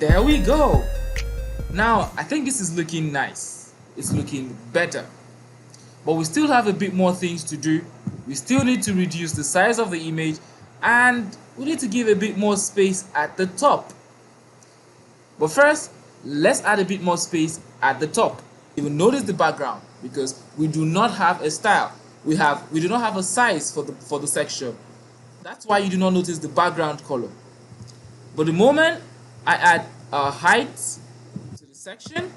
There we go. Now I think this is looking nice. It's looking better. But we still have a bit more things to do. We still need to reduce the size of the image, and we need to give a bit more space at the top. But first, let's add a bit more space at the top. You will notice the background because we do not have a style. We do not have a size for the section. That's why you do not notice the background color. But the moment I add a height to the section,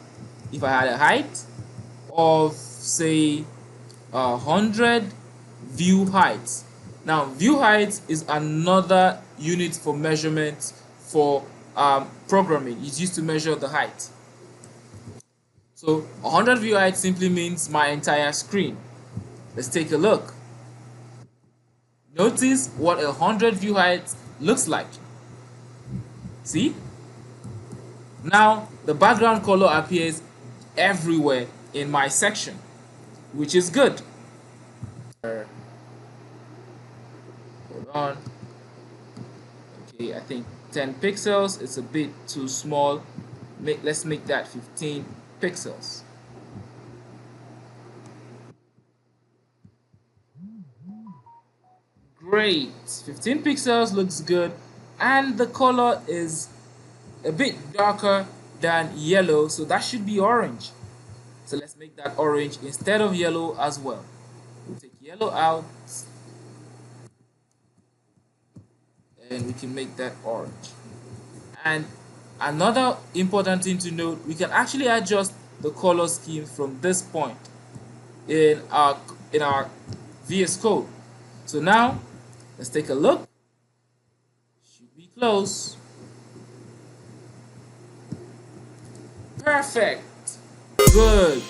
if I had a height of say 100 view height. Now view height is another unit for measurement for programming. It's used to measure the height. So 100 view height simply means my entire screen. Let's take a look. Notice what 100 view height looks like. See? Now the background color appears everywhere in my section, which is good. Hold on. Okay, I think 10 pixels is a bit too small. Let's make that 15 pixels. Great, 15 pixels looks good, and the color is a bit darker than yellow, so that should be orange. So let's make that orange instead of yellow as well. We'll take yellow out and we can make that orange. And another important thing to note, we can actually adjust the color scheme from this point in our VS Code. So now let's take a look. Should be close. Perfect. Good.